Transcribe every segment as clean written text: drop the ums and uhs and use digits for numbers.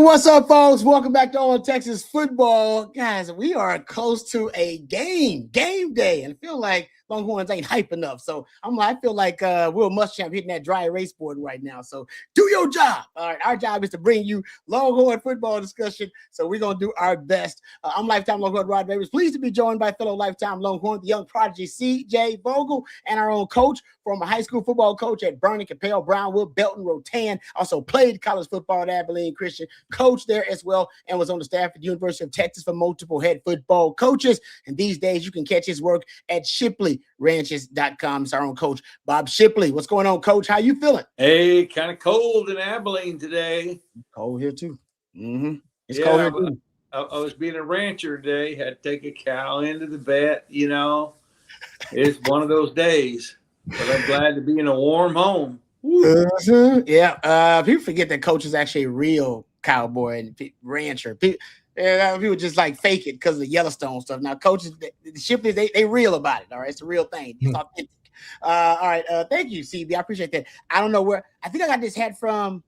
what's up, folks? Welcome back to All Texas Football. Guys, we are close to a game day, and I feel like Longhorns ain't hype enough. So I feel like Will Muschamp hitting that dry erase board right now. So do your job. All right, our job is to bring you Longhorn football discussion. So we're going to do our best. I'm Lifetime Longhorn Rod Davis. Pleased to be joined by fellow Lifetime Longhorn, the young prodigy C.J. Vogel, and our own coach, former high school football coach at Vernon, Capel, Brownwood, Belton, Rotan. Also played college football at Abilene Christian, coached there as well, and was on the staff at the University of Texas for multiple head football coaches. And these days, you can catch his work at ShipleyRanches.com. It's our own coach, Bob Shipley. What's going on, Coach? How you feeling? Hey, kind of cold in Abilene today. Cold here, too. It's cold here, too. I was being a rancher today. Had to take a cow into the vet, you know. It's one of those days. But I'm glad to be in a warm home. People forget that Coach is actually a real cowboy and rancher. People just like fake it because of the Yellowstone stuff. Now, coaches, the Shipleys, they real about it. All right, it's a real thing. It's authentic. All right, thank you, CB. I appreciate that. I don't know where. I think I got this hat from.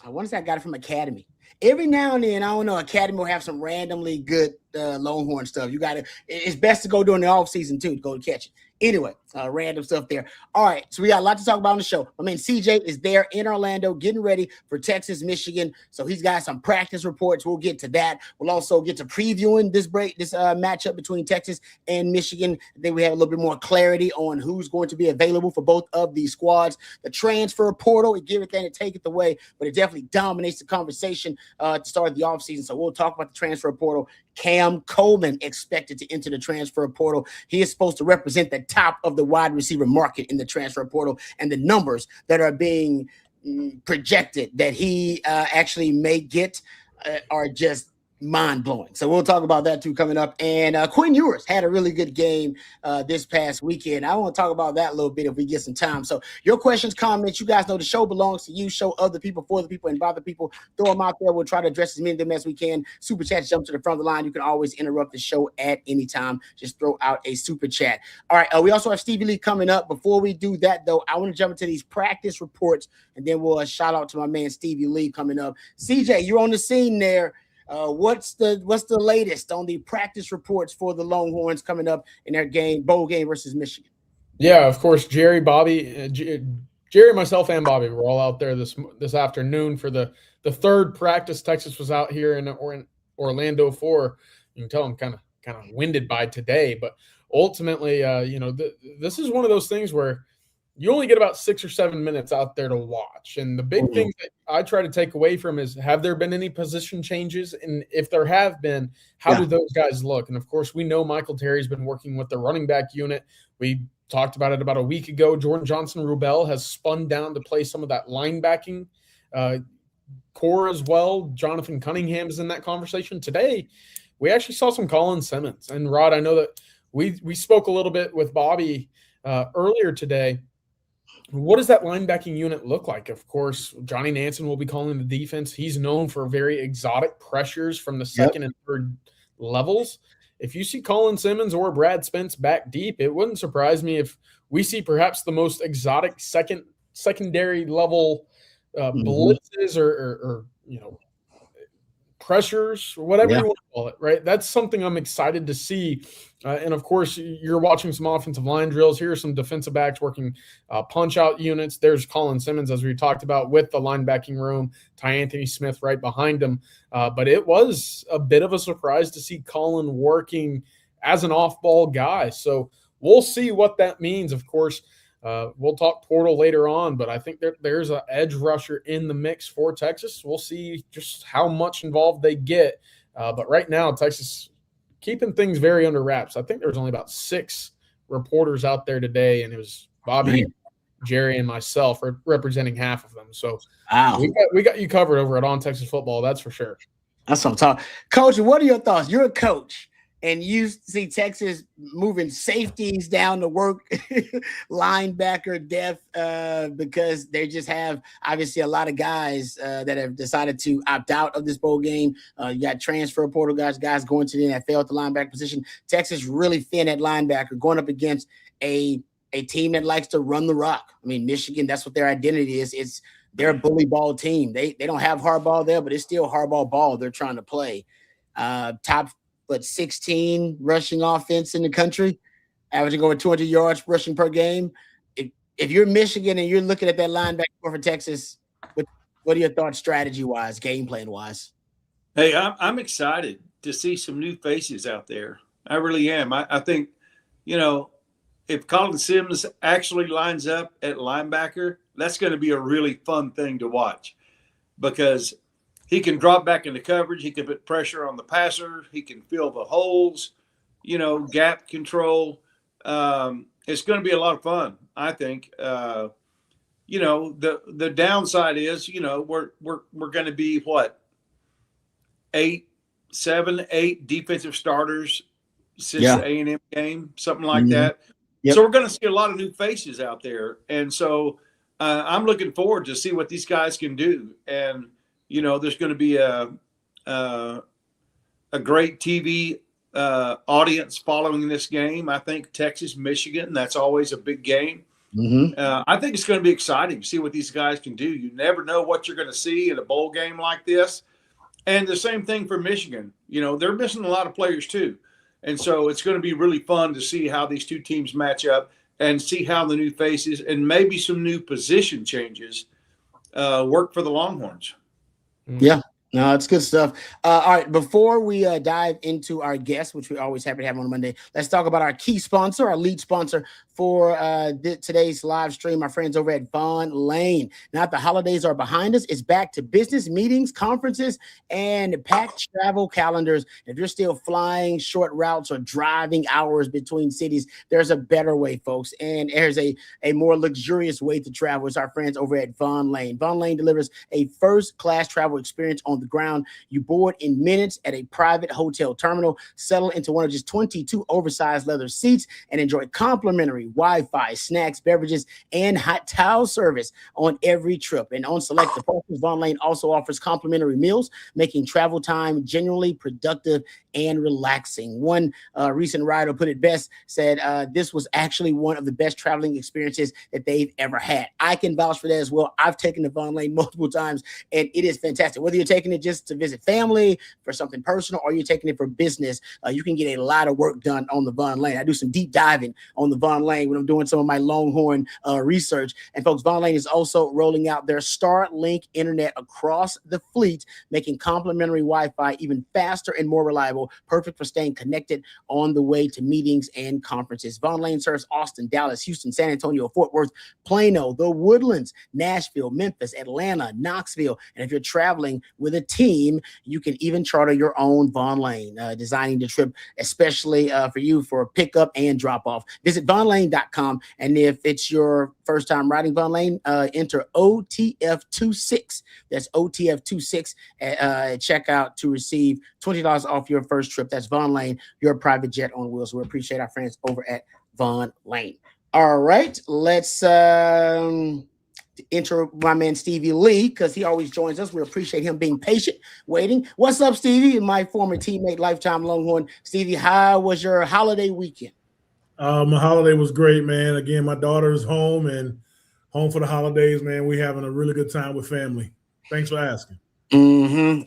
I want to say I got it from Academy. Every now and then, I don't know, Academy will have some randomly good Longhorn stuff. You got to. It's best to go during the off season too to go catch it. Anyway, random stuff there. All right, so we got a lot to talk about on the show. I mean, CJ is there in Orlando getting ready for Texas, Michigan. So he's got some practice reports. We'll get to that. We'll also get to previewing this matchup between Texas and Michigan. Then we have a little bit more clarity on who's going to be available for both of these squads. The transfer portal, we give it then and take it away, but it definitely dominates the conversation to start the offseason. So we'll talk about the transfer portal. Cam Coleman expected to enter the transfer portal. He is supposed to represent the top of the wide receiver market in the transfer portal, and the numbers that are being projected that he actually may get are just mind-blowing. So we'll talk about that too coming up. And Quinn Ewers had a really good game this past weekend. I want to talk about that a little bit if we get some time. So your questions, comments, you guys know the show belongs to you. Show other people, for the people, and bother people. Throw them out there. We'll try to address as many of them as we can. Super chat, jump to the front of the line. You can always interrupt the show at any time. Just throw out a super chat. All right, we also have Stevie Lee coming up. Before we do that, though, I want to jump into these practice reports, and then we'll shout out to my man Stevie Lee coming up. CJ, you're on the scene there. What's the latest on the practice reports for the Longhorns coming up in their bowl game versus Michigan? Yeah, of course, Jerry, myself, and Bobby were all out there this afternoon for the third practice. Texas was out here in Orlando for. You can tell I'm kind of winded by today, but ultimately, this is one of those things where you only get about 6 or 7 minutes out there to watch. And the big thing that I try to take away from is, have there been any position changes? And if there have been, how do those guys look? And, of course, we know Michael Terry's been working with the running back unit. We talked about it about a week ago. Jordan Johnson-Rubel has spun down to play some of that linebacking core as well. Jonathan Cunningham is in that conversation. Today, we actually saw some Colin Simmons. And, Rod, I know that we spoke a little bit with Bobby earlier today. What does that linebacking unit look like? Of course, Johnny Nansen will be calling the defense. He's known for very exotic pressures from the second and third levels. If you see Colin Simmons or Brad Spence back deep, it wouldn't surprise me if we see perhaps the most exotic secondary level blitzes or pressures, or whatever you want to call it, right? That's something I'm excited to see. And, of course, you're watching some offensive line drills. Here are some defensive backs working punch-out units. There's Colin Simmons, as we talked about, with the linebacking room. Ty Anthony Smith right behind him. But it was a bit of a surprise to see Colin working as an off-ball guy. So we'll see what that means, of course. We'll talk portal later on, but I think there's an edge rusher in the mix for Texas. We'll see just how much involved they get. But right now, Texas keeping things very under wraps. I think there was only about 6 reporters out there today, and it was Bobby, Jerry, and myself representing half of them. So we got you covered over at On Texas Football, that's for sure. That's what I'm talking. Coach, what are your thoughts? You're a coach, and you see Texas moving safeties down to work linebacker depth because they just have obviously a lot of guys that have decided to opt out of this bowl game. You got transfer portal guys going to the NFL at the linebacker position. Texas really thin at linebacker, going up against a team that likes to run the rock. I mean, Michigan, that's what their identity is. It's they're a bully ball team. They don't have hardball there, but it's still hardball ball they're trying to play. Top 16 rushing offense in the country, averaging over 200 yards rushing per game. If you're Michigan and you're looking at that linebacker for Texas, what are your thoughts strategy wise, game plan wise? Hey, I'm excited to see some new faces out there. I really am. I think, if Colin Sims actually lines up at linebacker, that's going to be a really fun thing to watch because he can drop back into coverage. He can put pressure on the passer. He can fill the holes, gap control. It's going to be a lot of fun, I think. The downside is, we're going to be what? 7, 8 defensive starters since the A&M game, something like that. Yep. So we're going to see a lot of new faces out there. And so I'm looking forward to see what these guys can do. And, there's going to be a great TV audience following this game. I think Texas, Michigan, that's always a big game. Mm-hmm. I think it's going to be exciting to see what these guys can do. You never know what you're going to see in a bowl game like this. And the same thing for Michigan. They're missing a lot of players too. And so it's going to be really fun to see how these two teams match up and see how the new faces and maybe some new position changes work for the Longhorns. Yeah. No, it's good stuff. All right, before we dive into our guests, which we're always happy to have on Monday, let's talk about our key sponsor, our lead sponsor for today's live stream, our friends over at Vaughn Lane. Now that the holidays are behind us, it's back to business meetings, conferences, and packed travel calendars. If you're still flying short routes or driving hours between cities, there's a better way, folks. And there's a more luxurious way to travel. It's our friends over at Vaughn Lane. Vaughn Lane delivers a first-class travel experience on the ground. You board in minutes at a private hotel terminal, settle into one of just 22 oversized leather seats, and enjoy complimentary Wi-Fi, snacks, beverages, and hot towel service on every trip. And on select departures, Vaughn Lane also offers complimentary meals, making travel time genuinely productive and relaxing. One recent rider put it best, said this was actually one of the best traveling experiences that they've ever had. I can vouch for that as well. I've taken the Vaughn Lane multiple times, and it is fantastic. Whether you're taking it just to visit family, for something personal, or you're taking it for business, you can get a lot of work done on the Vaughn Lane. I do some deep diving on the Vaughn Lane when I'm doing some of my Longhorn research. And folks, Vaughn Lane is also rolling out their Starlink internet across the fleet, making complimentary Wi-Fi even faster and more reliable, perfect for staying connected on the way to meetings and conferences. Vaughn Lane serves Austin, Dallas, Houston, San Antonio, Fort Worth, Plano, the Woodlands, Nashville, Memphis, Atlanta, Knoxville. And if you're traveling with a team, you can even charter your own Vaughn Lane, designing the trip especially for you for pickup and drop off. Visit VaughnLane.com, and if it's your first time riding Vaughn Lane, enter OTF26. That's OTF26 at checkout to receive $20 off your first trip. That's Vaughn Lane, your private jet on wheels. We appreciate our friends over at Vaughn Lane. All right, let's enter my man Stevie Lee, because he always joins us. We appreciate him being patient, waiting. What's up, Stevie? My former teammate, lifetime Longhorn. Stevie, how was your holiday weekend? My holiday was great, man. Again, my daughter's home and home for the holidays, man. We're having a really good time with family. Thanks for asking.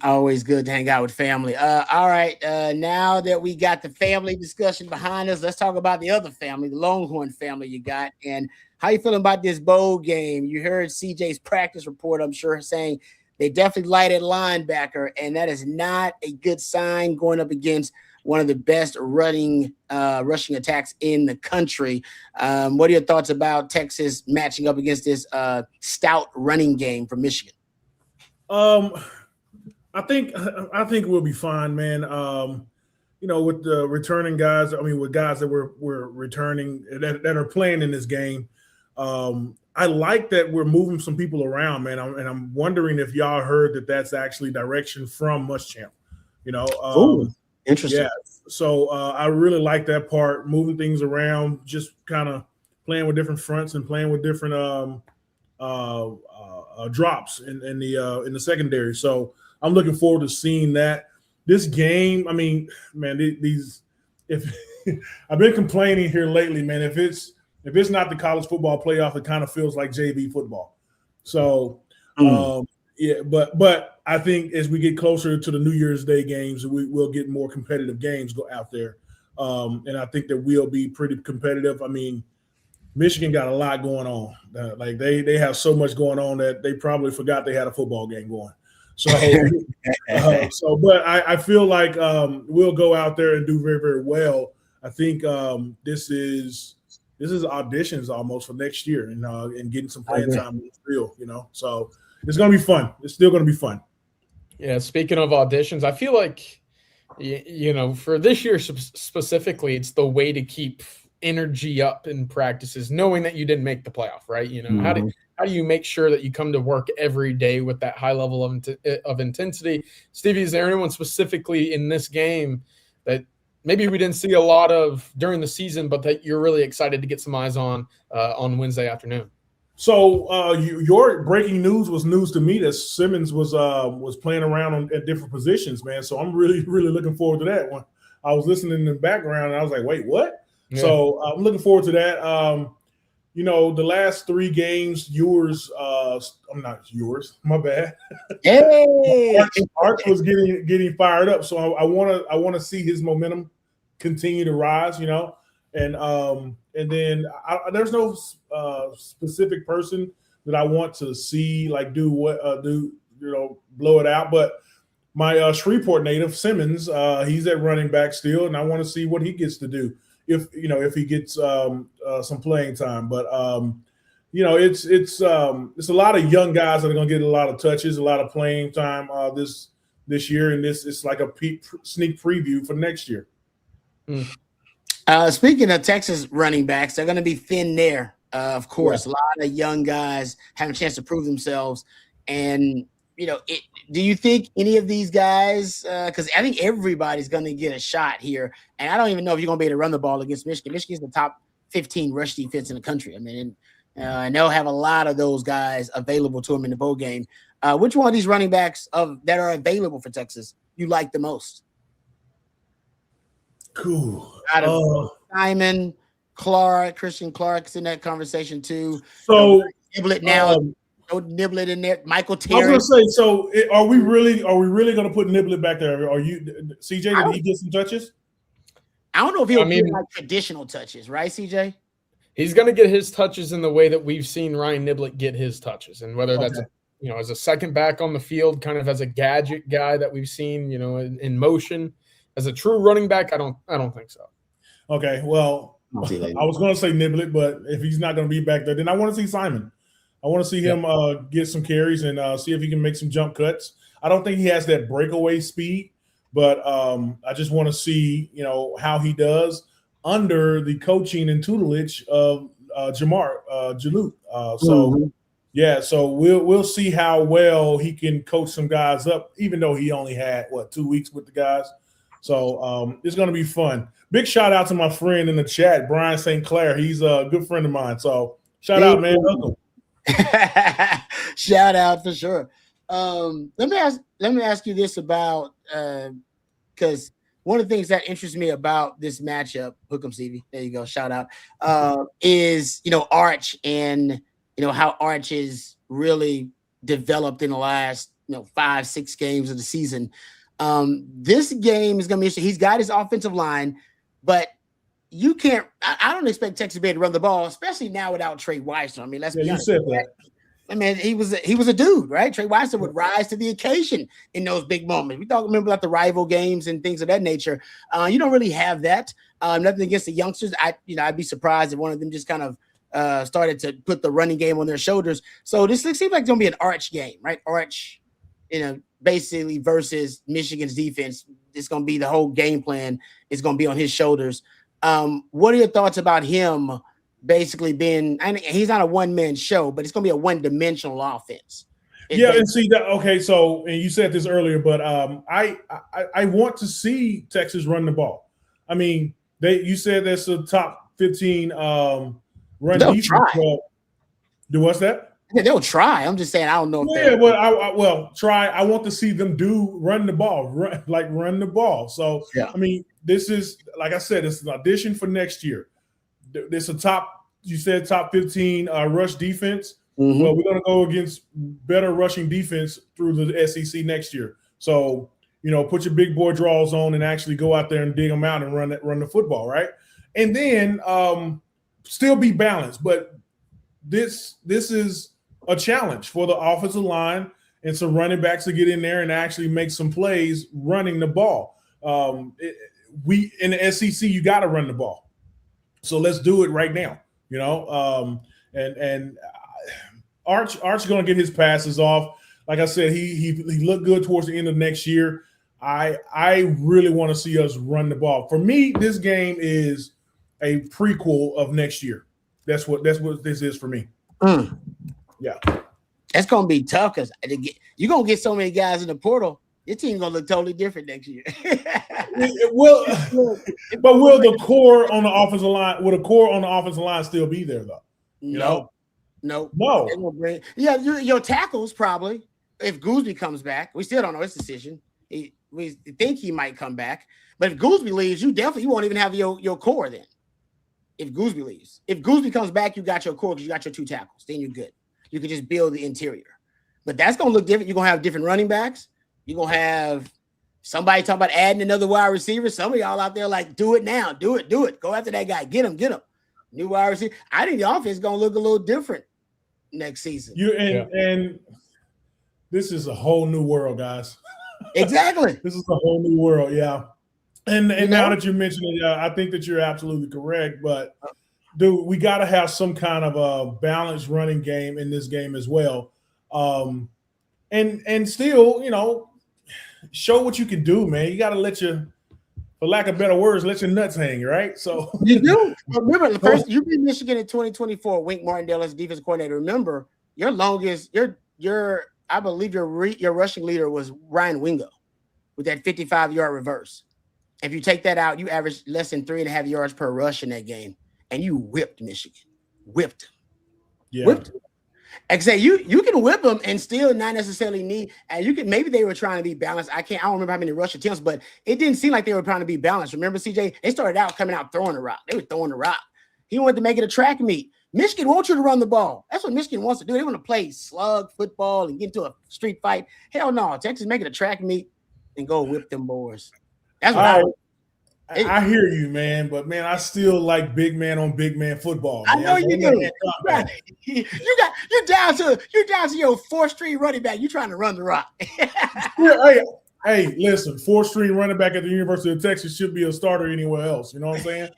Always good to hang out with family. All right. Now that we got the family discussion behind us, let's talk about the other family, the Longhorn family you got. And how you feeling about this bowl game? You heard CJ's practice report, I'm sure, saying they definitely light at linebacker, and that is not a good sign going up against one of the best rushing attacks in the country. What are your thoughts about Texas matching up against this stout running game from Michigan? I think we'll be fine, man. With the returning guys, with guys that we're returning that are playing in this game. I like that we're moving some people around, man. I'm wondering if y'all heard that that's actually direction from Muschamp. Interesting. Yeah. So I really like that part, moving things around, just kind of playing with different fronts and playing with different drops in the secondary. So I'm looking forward to seeing that. This game, if I've been complaining here lately, man, if it's not the college football playoff, it kind of feels like JV football. So Yeah, but I think as we get closer to the New Year's Day games, we'll get more competitive games go out there, and I think that we'll be pretty competitive. I mean, Michigan got a lot going on. Like they have so much going on that they probably forgot they had a football game going. So, but I feel like we'll go out there and do very, very well. I think this is auditions almost for next year, and getting some playing time in the field. So it's going to be fun. It's still going to be fun. Yeah. Speaking of auditions, I feel like for this year specifically, it's the way to keep energy up in practices, knowing that you didn't make the playoff, right? How do you make sure that you come to work every day with that high level of intensity? Stevie, is there anyone specifically in this game that maybe we didn't see a lot of during the season, but that you're really excited to get some eyes on Wednesday afternoon? So your breaking news was news to me that Simmons was playing around at different positions, man. So I'm really, really looking forward to that one. I was listening in the background and I was like, wait, what? Yeah. So I'm looking forward to that. The last 3 games, I'm not yours. My bad. Hey, Arch was getting fired up, so I want to see his momentum continue to rise. And then there's no specific person that I want to see blow it out, but my Shreveport native Simmons, he's at running back still, and I want to see what he gets to do. If he gets some playing time, but it's a lot of young guys that are going to get a lot of touches, a lot of playing time this year, and it's like a sneak preview for next year. Speaking of Texas running backs, they're going to be thin there, of course. Yeah. A lot of young guys having a chance to prove themselves, and do you think any of these guys, because I think everybody's going to get a shot here, and I don't even know if you're going to be able to run the ball against Michigan. Michigan's the top 15 rush defense in the country. I mean, and they'll have a lot of those guys available to them in the bowl game. Which one of these running backs that are available for Texas you like the most? Cool. Simon, Christian Clark's in that conversation too. So Niblett now. No Niblett in there. Michael Terry. I was going to say, so are we really going to put Niblett back there? Are you, CJ, did he get some touches? I don't know if he'll get like traditional touches, right, CJ? He's going to get his touches in the way that we've seen Ryan Niblett get his touches, and whether that's as a second back on the field, kind of as a gadget guy that we've seen, in motion. As a true running back, I don't think so. Okay, well, I was going to say Niblett, but if he's not going to be back there, then I want to see Simon. I want to see him get some carries and see if he can make some jump cuts. I don't think he has that breakaway speed, but I just want to see, how he does under the coaching and tutelage of Jamar Jalute. So we'll see how well he can coach some guys up, even though he only had 2 weeks with the guys. So it's going to be fun. Big shout out to my friend in the chat, Brian St. Clair. He's a good friend of mine. So shout out, man. Welcome. Shout out for sure. Let me ask you this about because one of the things that interests me about this matchup, Hook'em Stevie, there you go, shout out, is Arch and how Arch is really developed in the last 5-6 games of the season. This game is going to be interesting. He's got his offensive line, but you can't. I don't expect Texas to be able to run the ball, especially now without Trey Weiser. I mean, let's be honest. You said that. I mean, he was a dude, right? Trey Weiser would rise to the occasion in those big moments. We remember about the rival games and things of that nature. You don't really have that. Nothing against the youngsters. I'd be surprised if one of them just kind of started to put the running game on their shoulders. So this seems like it's going to be an Arch game, right? Arch, basically versus Michigan's defense. It's going to be the whole game plan is going to be on his shoulders. What are your thoughts about him basically being, and he's not a one-man show, but it's going to be a one-dimensional offense? And see that. Okay, so and you said this earlier, but I want to see Texas run the ball. I mean, you said that's a top 15 run defense. Do what's that? They'll try. I'm just saying I don't know. Try. I want to see them run the ball, run the ball. So I mean, this is, like I said, it's an audition for next year. It's a top 15 rush defense. Mm-hmm. Well, we're going to go against better rushing defense through the SEC next year. So, put your big boy draws on and actually go out there and dig them out and run the football, right? And then still be balanced. But this is a challenge for the offensive line and some running backs to get in there and actually make some plays running the ball. We in the SEC, you got to run the ball. So let's do it right now, and Arch going to get his passes off. Like I said, he looked good towards the end of next year. I really want to see us run the ball. For me, this game is a prequel of next year. That's what this is for me. Yeah, that's going to be tough because you're going to get so many guys in the portal. Your team's going to look totally different next year. But will the core on the offensive line? Will the core on the offensive line still be there though? No. Yeah, your tackles probably. If Gooseby comes back, we still don't know his decision. We think he might come back, but if Gooseby leaves, you won't even have your core then. If Gooseby leaves, if Gooseby comes back, you got your core because you got your two tackles. Then you're good. You can just build the interior. But that's going to look different. You're going to have different running backs. You're going to have somebody talking about adding another wide receiver. Some of y'all out there like, do it now. Do it. Go after that guy. Get him. New wide receiver. I think the offense is going to look a little different next season. And this is a whole new world, guys. Exactly. This is a whole new world, yeah. And now that you mention it, I think that you're absolutely correct. But, dude, we got to have some kind of a balanced running game in this game as well. And still, show what you can do, man. You got to for lack of better words, let your nuts hang, right? So you do. Remember, the first you beat Michigan in 2024. Wink Martindale as defensive coordinator. Remember, I believe your rushing leader was Ryan Wingo with that 55-yard reverse. If you take that out, you averaged less than 3.5 yards per rush in that game, and you whipped Michigan. Whipped him. Yeah. Whipped him. Like I say, you can whip them and still not necessarily need. And you can maybe they were trying to be balanced. I don't remember how many rush attempts, but it didn't seem like they were trying to be balanced. Remember, CJ? They started out coming out throwing the rock. They were throwing the rock. He wanted to make it a track meet. Michigan wants you to run the ball. That's what Michigan wants to do. They want to play slug football and get into a street fight. Hell no, Texas make it a track meet and go whip them boys. That's what I hear you, man, but man, I still like big man on big man football. Man. I know you do. You're down to your 4th string running back. You trying to run the rock. Hey, listen, 4th string running back at the University of Texas should be a starter anywhere else. You know what I'm saying?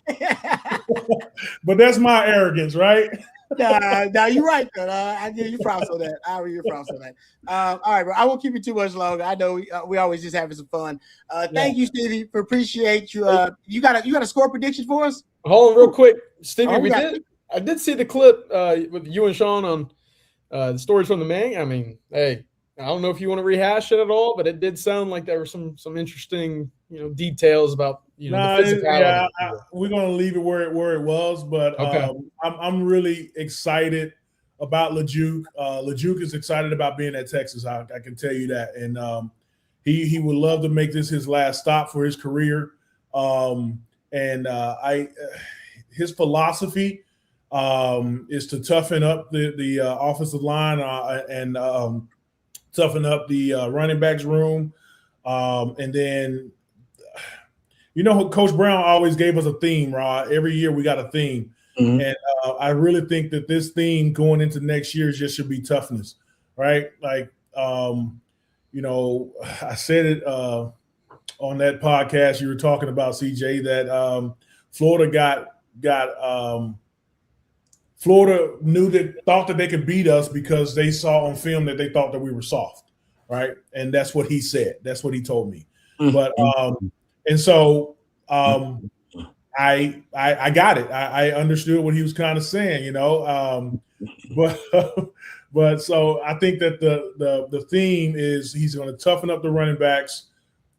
But that's my arrogance, right? No, you're right, though. I give you props on that. I'll give you props on that. All right, bro. I won't keep you too much longer. I know we always just having some fun. Thank you, Stevie, for appreciate you. You got a score prediction for us? Hold on, real quick, Stevie. I did see the clip with you and Sean on the stories from the Mang. I mean, hey, I don't know if you want to rehash it at all, but it did sound like there were some interesting details about the physicality. Yeah, we're gonna leave it where it was, but okay. I'm really excited about LeJuke. LeJuke is excited about being at Texas. I can tell you that, and he would love to make this his last stop for his career. His philosophy is to toughen up the offensive line and toughen up the running backs room, and then. Coach Brown always gave us a theme, Rod. Every year we got a theme. Mm-hmm. And I really think that this theme going into next year just should be toughness, right? Like, I said it on that podcast you were talking about, CJ, that Florida Florida thought that they could beat us because they saw on film that they thought that we were soft, right? And that's what he said. That's what he told me. Mm-hmm. But and so I got it. I understood what he was kind of saying, but so I think that the theme is he's going to toughen up the running backs.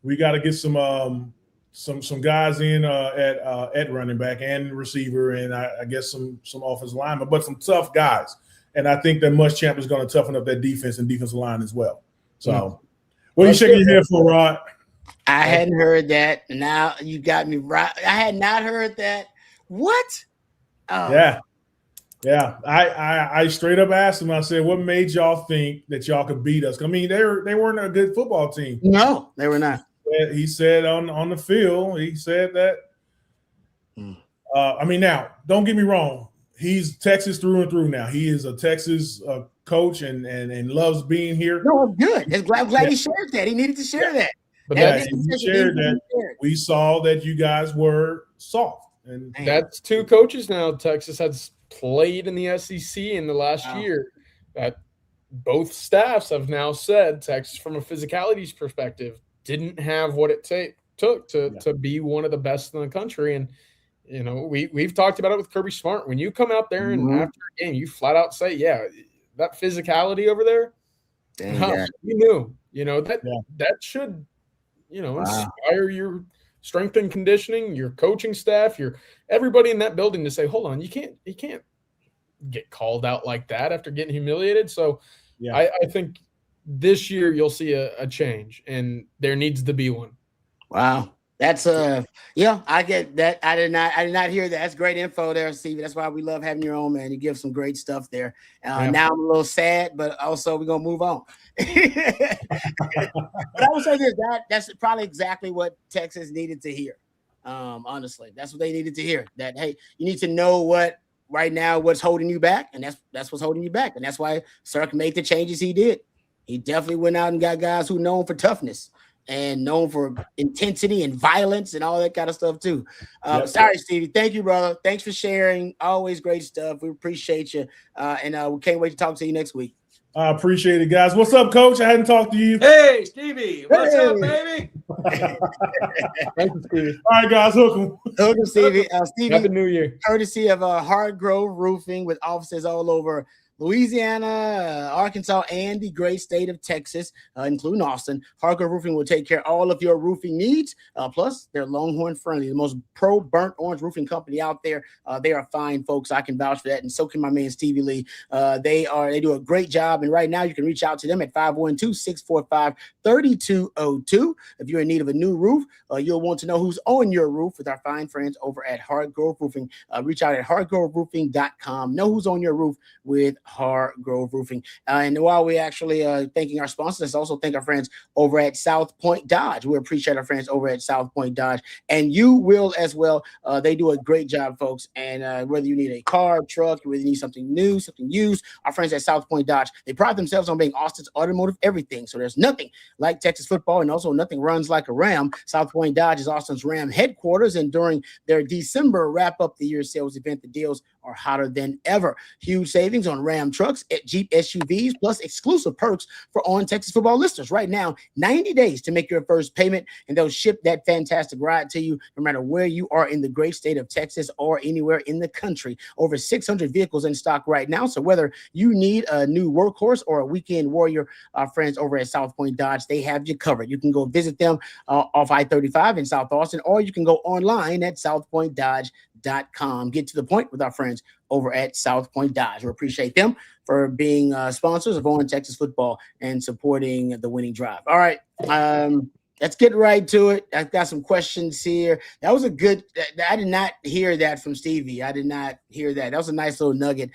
We got to get some guys in at running back and receiver, and I guess some offensive linemen, but some tough guys. And I think that Muschamp is going to toughen up that defense and defensive line as well. So, what are you shaking your head for, Rod? I hadn't heard that. Now you got me right. I had not heard that. What? Yeah. Yeah, I straight up asked him. I said, "What made y'all think that y'all could beat us?" I mean, they weren't a good football team. No, they were not. He said on the field, he said that. I mean, now don't get me wrong. He's Texas through and through. Now he is a Texas coach and loves being here. No, good. I'm glad he shared that. He needed to share that. But he shared that. We saw that you guys were soft, and that's two coaches now. Texas has played in the SEC in the last year. That both staffs have now said Texas, from a physicalities perspective, didn't have what it took to be one of the best in the country. And you know, we've talked about it with Kirby Smart. When you come out there and after a game, you flat out say, "Yeah, that physicality over there." You knew, you know, that should, you know, inspire your strength and conditioning, your coaching staff, your everybody in that building to say, "Hold on, you can't get called out like that after getting humiliated." So, I think this year you'll see a change, and there needs to be one. Wow. That's I get that. I did not hear that. That's great info there, Stevie. That's why we love having your own, man. You give some great stuff there. Now I'm a little sad, but also we're gonna move on. But I would say this, that's probably exactly what Texas needed to hear. Honestly, that's what they needed to hear. That hey, you need to know what's holding you back, and that's what's holding you back, and that's why Sark made the changes he did. He definitely went out and got guys who are known for toughness and known for intensity and violence and all that kind of stuff too. Sorry, Stevie. Thank you, brother. Thanks for sharing. Always great stuff. We appreciate you. And we can't wait to talk to you next week. I appreciate it, guys. What's up, Coach? I hadn't talked to you. Hey, Stevie. What's up, baby? Thank you, Stevie. All right, guys. Hook 'em, Stevie. Stevie, Happy New Year. Courtesy of Hardgrove Roofing, with offices all over Louisiana, Arkansas, and the great state of Texas, including Austin. Hardgrove Roofing will take care of all of your roofing needs. Plus, they're Longhorn friendly, the most pro burnt orange roofing company out there. They are fine folks. I can vouch for that, and so can my man Stevie Lee. They do a great job, and right now you can reach out to them at 512-645-3202. If you're in need of a new roof, you'll want to know who's on your roof with our fine friends over at Hardgrove Roofing. Reach out at hardgroveroofing.com. Know who's on your roof with Hardgrove Roofing. And while we actually thanking our sponsors, let's also thank our friends over at South Point Dodge. We appreciate our friends over at South Point Dodge, and you will as well. They do a great job, folks. And whether you need a car, truck, whether you need something new, something used, our friends at South Point Dodge, they pride themselves on being Austin's automotive everything. So there's nothing like Texas football, and also nothing runs like a Ram. South Point Dodge is Austin's Ram headquarters, and during their December wrap up the year sales event, the deals are hotter than ever. Huge savings on Ram trucks, Jeep SUVs, plus exclusive perks for On Texas Football listeners. Right now, 90 days to make your first payment, and they'll ship that fantastic ride to you no matter where you are in the great state of Texas or anywhere in the country. Over 600 vehicles in stock right now. So whether you need a new workhorse or a weekend warrior, our friends over at South Point Dodge, they have you covered. You can go visit them off I-35 in South Austin, or you can go online at southpointdodge.com. Get to the point with our friends over at South Point Dodge. We appreciate them for being sponsors of On Texas Football and supporting the winning drive. All right, let's get right to it. I've got some questions here. That was a good. I did not hear that from Stevie. I did not hear that. That was a nice little nugget.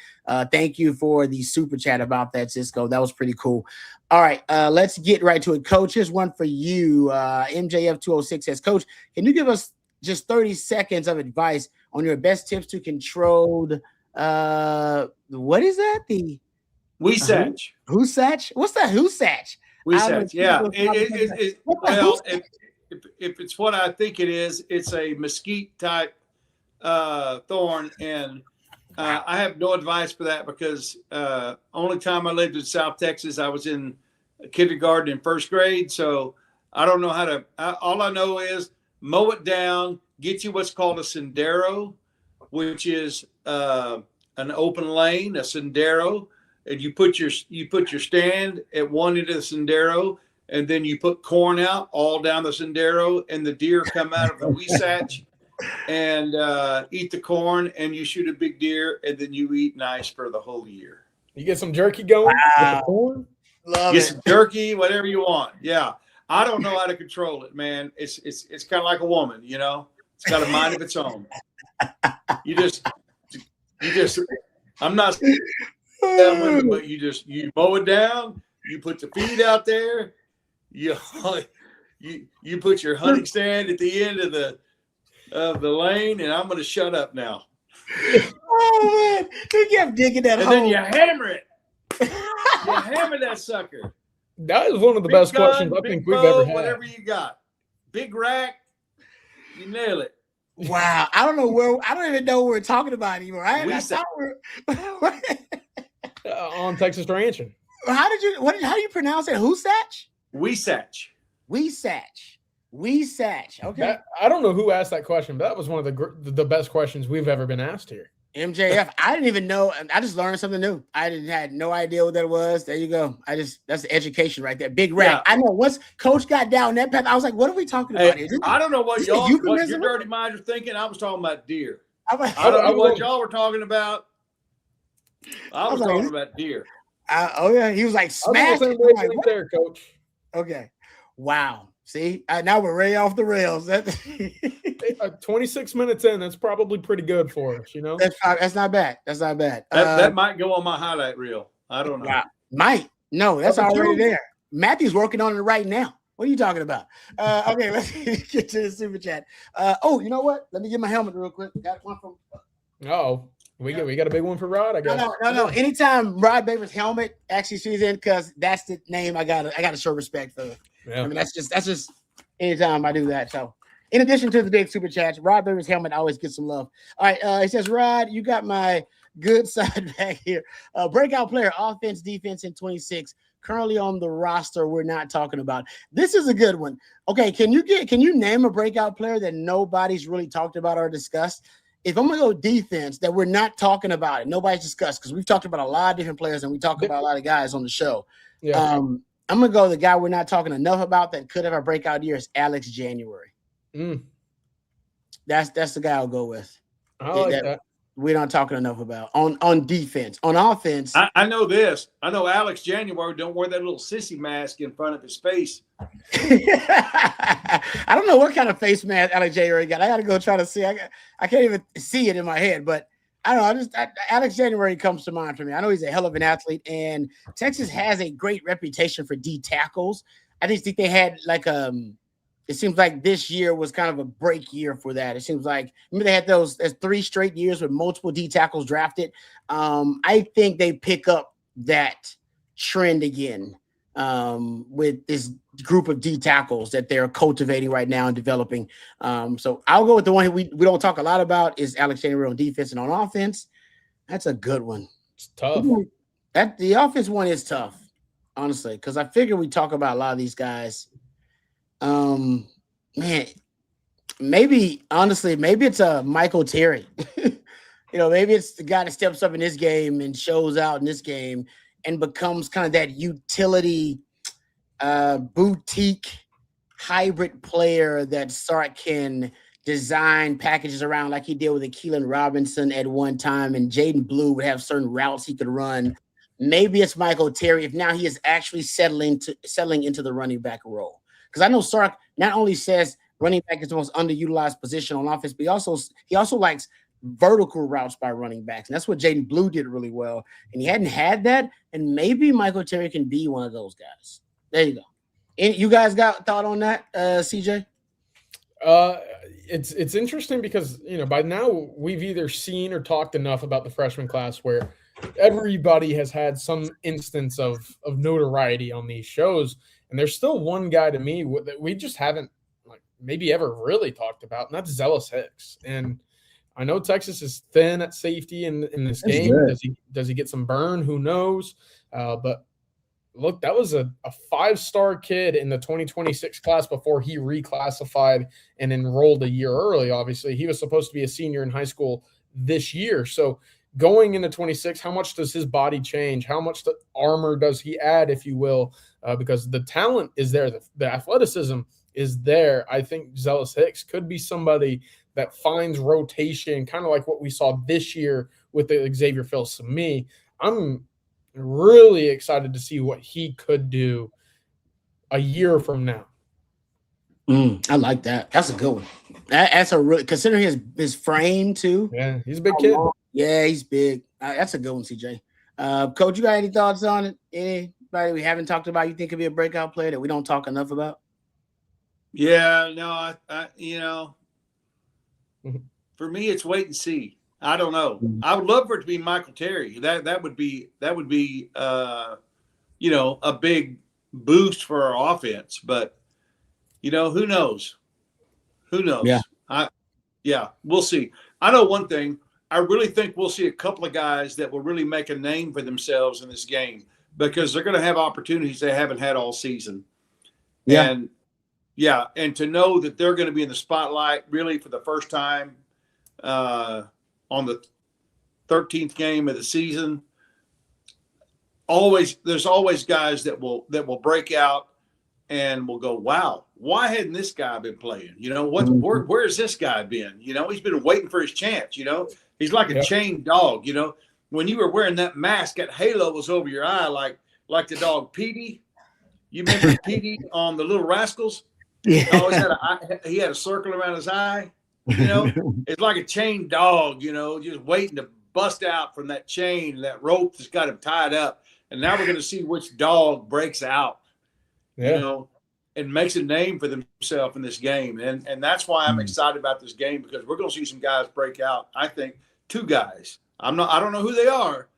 Thank you for the super chat about that, Cisco. That was pretty cool. All right, let's get right to it, Coach. Here's one for you. MJF206 says, Coach, can you give us just 30 seconds of advice on your best tips to control what is that? The Wasatch. Husatch? What's that Husatch? Wasatch, yeah. Well, if it's what I think it is, it's a mesquite type thorn, and I have no advice for that because only time I lived in South Texas, I was in kindergarten and first grade, so I don't know how to. All I know is mow it down, get you what's called a sendero, which is an open lane, a sendero, and you put your stand at one end of the sendero, and then you put corn out all down the sendero, and the deer come out of the Wasatch and eat the corn, and you shoot a big deer, and then you eat nice for the whole year. You get some jerky going. Wow. Get some jerky, whatever you want. Yeah. I don't know how to control it, man. It's kind of like a woman, you know. It's got a mind of its own. You just I'm not women, but you mow it down. You put the feed out there. You put your hunting stand at the end of the lane, and I'm going to shut up now. Oh man, you kept digging that and hole. Then you hammer it. You hammer that sucker. That is one of the best questions I think we've ever had. Whatever you got, big rack, you nail it. Wow, I don't even know what we're talking about anymore. On Texas Ranching. How do you pronounce it? Hoosatch? Weesatch. Okay. I don't know who asked that question, but that was one of the best questions we've ever been asked here. MJF. I didn't even know. I just learned something new. Had no idea what that was. There you go. That's the education right there. Big rack. Yeah. I know once Coach got down that path, I was like, what are we talking about here? I don't know what your dirty minds are thinking. I was talking about deer. I don't know what y'all were talking about. I was talking about deer. He was like, smash it. Right there, Coach. Okay. Wow. See, now we're way off the rails. 26 minutes in, that's probably pretty good for us, you know? That's not bad. That might go on my highlight reel. I don't know. Might. No, that's already there. Matthew's working on it right now. What are you talking about? Okay, let's get to the super chat. You know what? Let me get my helmet real quick. Got one from. We got a big one for Rod, I guess. No. Anytime Rod Baber's helmet actually sees in, because that's the name I gotta show respect for. Yeah. I mean, that's just anytime I do that. So, in addition to the big super chats, Rod Baber's helmet always gets some love. All right, it says, Rod, you got my good side back here. Breakout player, offense, defense in 26. Currently on the roster, we're not talking about. This is a good one. Okay, can you name a breakout player that nobody's really talked about or discussed? If I'm gonna go defense that we're not talking about it, nobody's discussed, because we've talked about a lot of different players and we talk about a lot of guys on the show. Yeah. I'm gonna go the guy we're not talking enough about that could have a breakout year is Alex January. That's the guy I'll go with. I like that. We're not talking enough about on defense. On offense, I know this. I know Alex January don't wear that little sissy mask in front of his face. I don't know what kind of face mask Alex January got. I got to go try to see. I can't even see it in my head, but I don't know. Alex January comes to mind for me. I know he's a hell of an athlete, and Texas has a great reputation for D tackles. I just think they had it seems like this year was kind of a break year for that. It seems like they had those 3 straight years with multiple D tackles drafted. I think they pick up that trend again with this group of D tackles that they're cultivating right now and developing. So I'll go with the one we don't talk a lot about is Alex January on defense, and on offense. That's a good one. It's tough. The offense one is tough, honestly, because I figure we talk about a lot of these guys. Man, maybe it's a Michael Terry. Maybe it's the guy that steps up in this game and shows out in this game and becomes kind of that utility boutique hybrid player that Sark can design packages around, like he did with Keelan Robinson at one time, and Jaden Blue would have certain routes he could run. Maybe it's Michael Terry if now he is actually settling into the running back role. Because I know Sark not only says running back is the most underutilized position on offense, but he also likes vertical routes by running backs. And that's what Jaden Blue did really well. And he hadn't had that. And maybe Michael Terry can be one of those guys. There you go. And you guys got a thought on that, CJ? It's interesting because, by now we've either seen or talked enough about the freshman class where everybody has had some instance of notoriety on these shows. And there's still one guy to me that we just haven't maybe ever really talked about, and that's Zealous Hicks. And I know Texas is thin at safety in this game. Does he get some burn? Who knows? But look, that was a 5-star kid in the 2026 class before he reclassified and enrolled a year early. Obviously, he was supposed to be a senior in high school this year. So going into 26, how much does his body change? How much armor does he add, if you will? Because the talent is there. The athleticism is there. I think Zealous Hicks could be somebody that finds rotation, kind of like what we saw this year with the Xavier Phillips. To me, I'm really excited to see what he could do a year from now. I like that. That's a good one. That's a really, considering his frame too. Yeah, he's a big kid. Yeah, he's big. That's a good one, CJ. Coach, you got any thoughts on it? Anybody we haven't talked about you think could be a breakout player that we don't talk enough about? Yeah, no, I for me, it's wait and see. I don't know. I would love for it to be Michael Terry. That would be a big boost for our offense. But who knows? Who knows? Yeah. We'll see. I know one thing. I really think we'll see a couple of guys that will really make a name for themselves in this game because they're going to have opportunities they haven't had all season. Yeah. And to know that they're going to be in the spotlight really for the first time on the 13th game of the season. There's always guys that will break out and will go, wow, why hadn't this guy been playing? Where's this guy been? He's been waiting for his chance. He's like a chained dog. When you were wearing that mask, that halo was over your eye, like the dog Petey. You remember Petey on the Little Rascals? Yeah. He had a circle around his eye. It's like a chained dog, just waiting to bust out from that chain, that rope that's got him tied up. And now we're going to see which dog breaks out, and makes a name for themselves in this game. And that's why I'm excited about this game, because we're going to see some guys break out. I think 2 guys. I don't know who they are,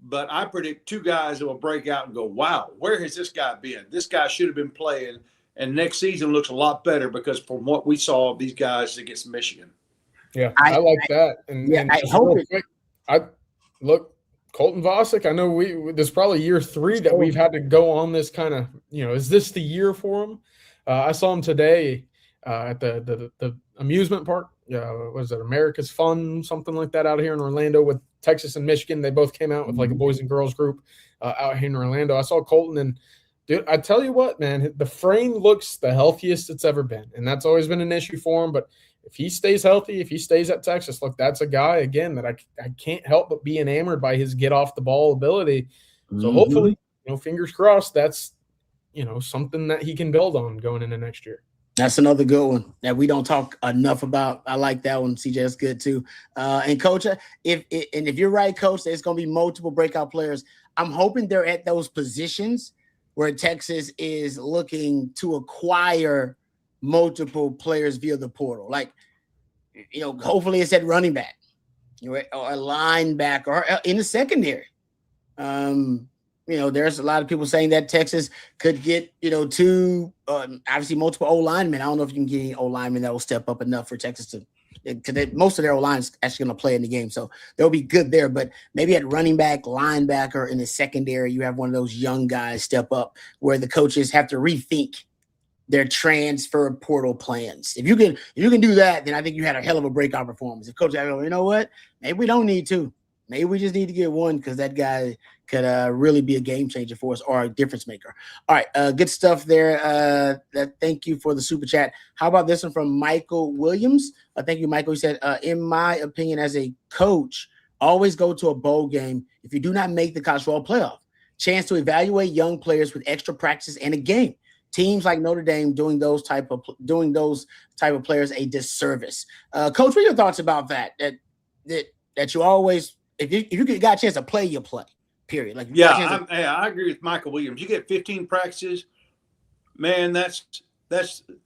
but I predict 2 guys that will break out and go, wow, where has this guy been? This guy should have been playing. And next season looks a lot better because from what we saw of these guys against Michigan. Yeah, I like that. And I hope look, Colton Vasek, I know this is probably year 3 that we've had to go on this kind of, is this the year for him? I saw him today at the amusement park. What is it, America's Fun, something like that, out here in Orlando with Texas and Michigan. They both came out with like a boys and girls group out here in Orlando. I saw Colton, and dude, I tell you what, man, the frame looks the healthiest it's ever been, and that's always been an issue for him. But if he stays healthy, if he stays at Texas, look, that's a guy, again, that I can't help but be enamored by his get-off-the-ball ability. So hopefully, fingers crossed, that's, something that he can build on going into next year. That's another good one that we don't talk enough about. I like that one, CJ. That's good, too. And, Coach, if you're right, Coach, there's going to be multiple breakout players. I'm hoping they're at those positions where Texas is looking to acquire multiple players via the portal. Like, hopefully it's at running back, or a linebacker, or in the secondary. There's a lot of people saying that Texas could get, 2, obviously multiple O-linemen. I don't know if you can get any O-linemen that will step up enough for Texas to most of their O-line is actually going to play in the game. So they'll be good there. But maybe at running back, linebacker, in the secondary, you have one of those young guys step up where the coaches have to rethink their transfer portal plans. If you can do that, then I think you had a hell of a breakout performance. If coach, you know what? Maybe we don't need 2. Maybe we just need to get 1 because that guy could really be a game changer for us or a difference maker. All right, good stuff there. Thank you for the super chat. How about this one from Michael Williams? Thank you, Michael. He said, in my opinion, as a coach, always go to a bowl game if you do not make the college football playoff. Chance to evaluate young players with extra practice and a game. Teams like Notre Dame doing those type of players a disservice. Coach, what are your thoughts about that? That you always, if you got a chance to play, you play. Period. Like, I agree with Michael Williams. You get 15 practices, man. That's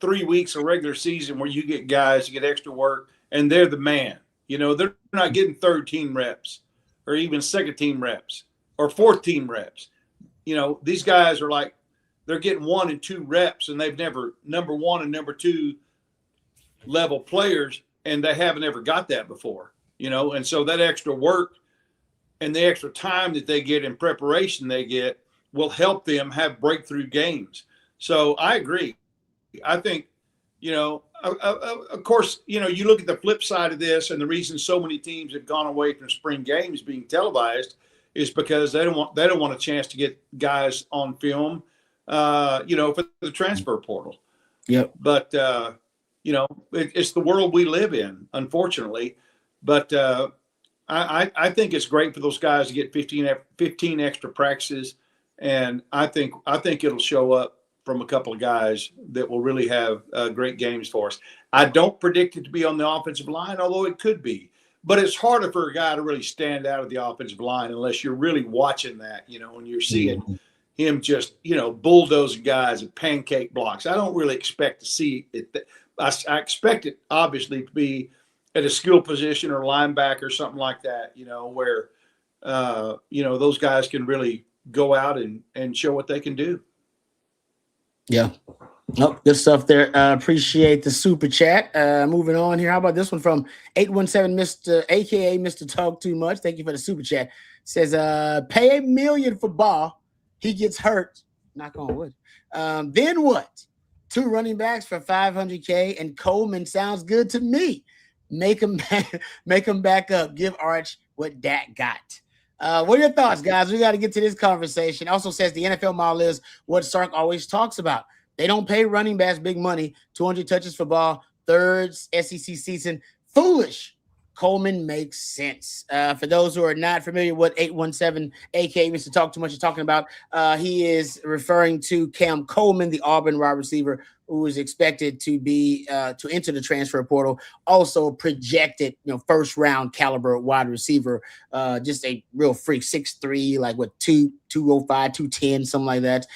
3 weeks of regular season where you get guys to get extra work, and they're the man. They're not getting third team reps, or even second team reps, or fourth team reps. These guys are like, they're getting 1 and 2 reps, and they've never number 1 and number 2 level players, and they haven't ever got that before. And so that extra work and the extra time that they get in preparation they get will help them have breakthrough games. So I agree. I think, of course, you look at the flip side of this, and the reason so many teams have gone away from spring games being televised is because they don't want a chance to get guys on film, for the transfer portal. Yep. But, it's the world we live in, unfortunately. But I think it's great for those guys to get 15 extra practices, and I think it'll show up from a couple of guys that will really have great games for us. I don't predict it to be on the offensive line, although it could be. But it's harder for a guy to really stand out of the offensive line unless you're really watching that, and you're seeing him just, bulldozing guys and pancake blocks. I don't really expect to see it. I expect it, obviously, to be at a skill position or linebacker or something like that, where, those guys can really go out and show what they can do. Yeah. Nope, good stuff there. Appreciate the super chat. Moving on here. How about this one from 817 Mr. AKA Mr. Talk Too Much? Thank you for the super chat. Says, pay $1 million for Ball. He gets hurt. Knock on wood. Then what? 2 running backs for $500K and Coleman sounds good to me. Make him back up. Give Arch what Dak got. What are your thoughts, guys? We got to get to this conversation. Also says the NFL model is what Sark always talks about. They don't pay running backs big money. 200 touches for Ball, 3rd SEC season. Foolish. Coleman makes sense. For those who are not familiar with 817, aka Mr. Talk Too Much, is talking about, he is referring to Cam Coleman, the Auburn wide receiver, who is expected to be to enter the transfer portal. Also projected, first round caliber wide receiver. Just a real freak, 6'3", like 205, 210, something like that.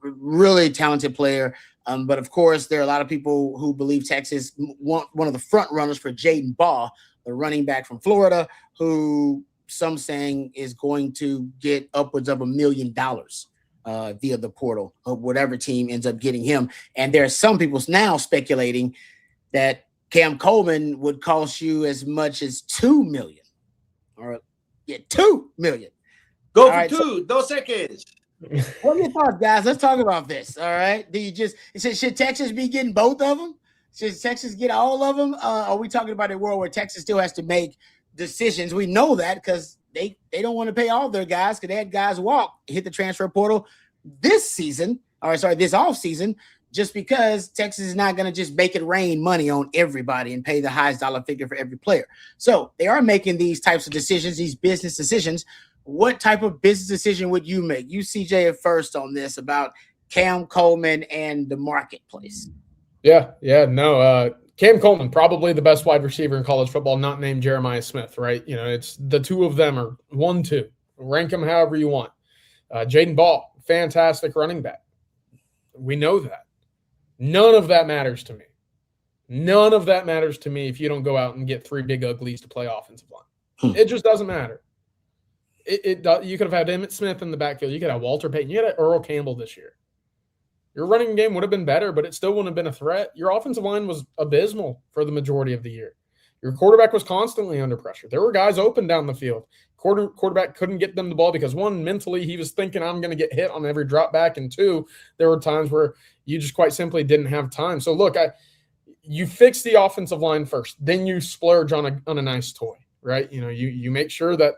Really talented player. But of course, there are a lot of people who believe Texas want one of the front runners for Jaden Ball, the running back from Florida, who some saying is going to get upwards of $1 million via the portal of whatever team ends up getting him. And there are some people now speculating that Cam Coleman would cost you as much as $2 million. Or $2 million. Go for two. Dos Equis. What are your thoughts, guys? Let's talk about this. All right. Should Texas be getting both of them? Should Texas get all of them? Are we talking about a world where Texas still has to make decisions? We know that because they don't want to pay all their guys because they had guys hit the transfer portal this off season, just because Texas is not going to just make it rain money on everybody and pay the highest dollar figure for every player. So they are making these types of decisions, these business decisions. What type of business decision would you make? You, CJ, at first on this about Cam Coleman and the marketplace. No. Cam Coleman, probably the best wide receiver in college football, not named Jeremiah Smith, right? It's the two of them are 1-2. Rank them however you want. Jaden Ball, fantastic running back. We know that. None of that matters to me. None of that matters to me if you don't go out and get 3 big uglies to play offensive line. It just doesn't matter. You could have had Emmitt Smith in the backfield. You could have Walter Payton. You could have Earl Campbell this year. Your running game would have been better, but it still wouldn't have been a threat. Your offensive line was abysmal for the majority of the year. Your quarterback was constantly under pressure. There were guys open down the field. Quarterback couldn't get them the ball because, 1, mentally he was thinking, I'm going to get hit on every drop back, and 2, there were times where you just quite simply didn't have time. So look, you fix the offensive line first, then you splurge on a nice toy, right? You make sure that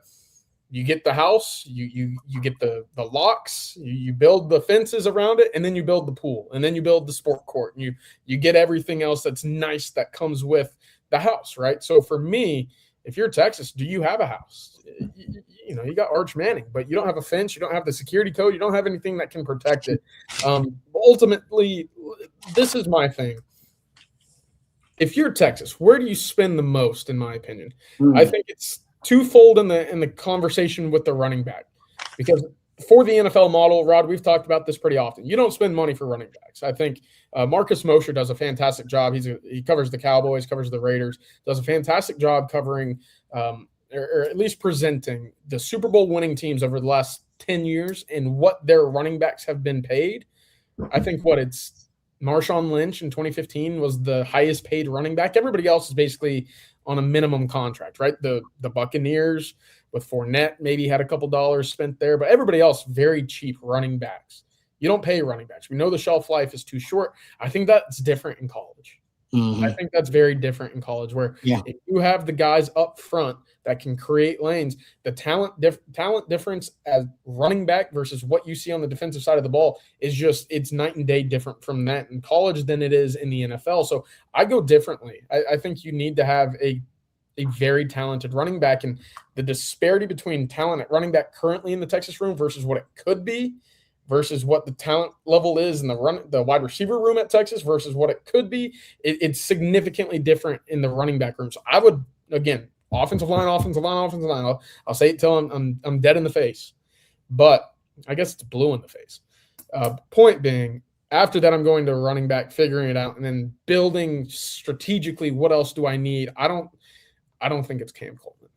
you get the house, you get the locks, you build the fences around it, and then you build the pool, and then you build the sport court, and you get everything else that's nice that comes with the house, right? So for me, if you're Texas, do you have a house? You got Arch Manning, but you don't have a fence, you don't have the security code, you don't have anything that can protect it. Ultimately, this is my thing. If you're Texas, where do you spend the most, in my opinion? I think it's twofold in the conversation with the running back, because for the NFL model, Rod, we've talked about this pretty often. You don't spend money for running backs. I think Marcus Mosher does a fantastic job. He covers the Cowboys, covers the Raiders, does a fantastic job covering or at least presenting the Super Bowl winning teams over the last 10 years and what their running backs have been paid. I think it's Marshawn Lynch in 2015 was the highest paid running back. Everybody else is basically on a minimum contract, right? The Buccaneers with Fournette maybe had a couple dollars spent there, but everybody else, very cheap running backs. You don't pay running backs. We know the shelf life is too short. I think that's different in college. I think that's very different in college, where if you have the guys up front that can create lanes, the talent difference as running back versus what you see on the defensive side of the ball is it's night and day different from that in college than it is in the NFL. So I go differently. I think you need to have a very talented running back, and the disparity between talent at running back currently in the Texas room versus what it could be versus what the talent level is in the wide receiver room at Texas versus what it could be, it's significantly different in the running back room. So I would, again, offensive line. I'll say it till I'm dead in the face, but I guess it's blue in the face. Point being, after that, I'm going to running back, figuring it out, and then building strategically. What else do I need? I don't think it's Cam Coleman,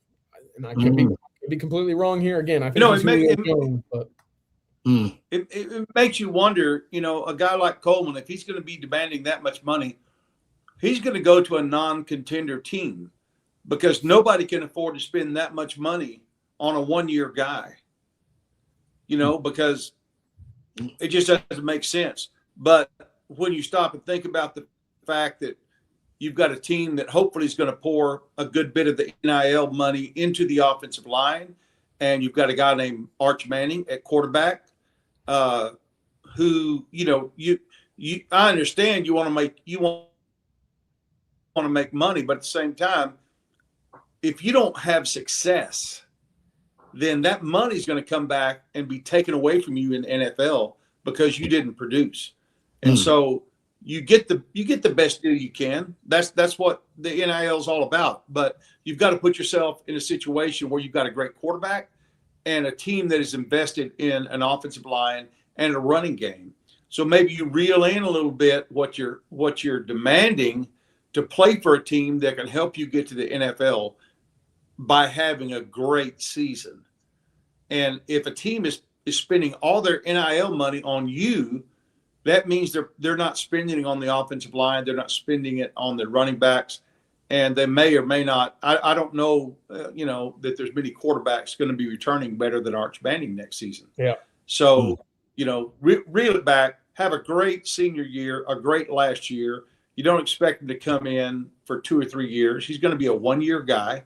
and I could be completely wrong here. Again, I think it makes you wonder. A guy like Coleman, if he's going to be demanding that much money, he's going to go to a non-contender team because nobody can afford to spend that much money on a 1-year guy. Because it just doesn't make sense. But when you stop and think about the fact that you've got a team that hopefully is going to pour a good bit of the NIL money into the offensive line, and you've got a guy named Arch Manning at quarterback, who I understand you want to make money, but at the same time, if you don't have success, then that money is going to come back and be taken away from you in the NFL because you didn't produce. And so you get the best deal you can. That's what the NIL is all about. But you've got to put yourself in a situation where you've got a great quarterback and a team that is invested in an offensive line and a running game. So maybe you reel in a little bit what you're demanding to play for a team that can help you get to the NFL by having a great season. And if a team is spending all their NIL money on you, that means they're not spending it on the offensive line. They're not spending it on the running backs. And they may or may not. I don't know, that there's many quarterbacks going to be returning better than Arch Manning next season. Yeah. So, reel it back, have a great senior year, a great last year. You don't expect him to come in for 2 or 3 years. He's going to be a 1-year guy,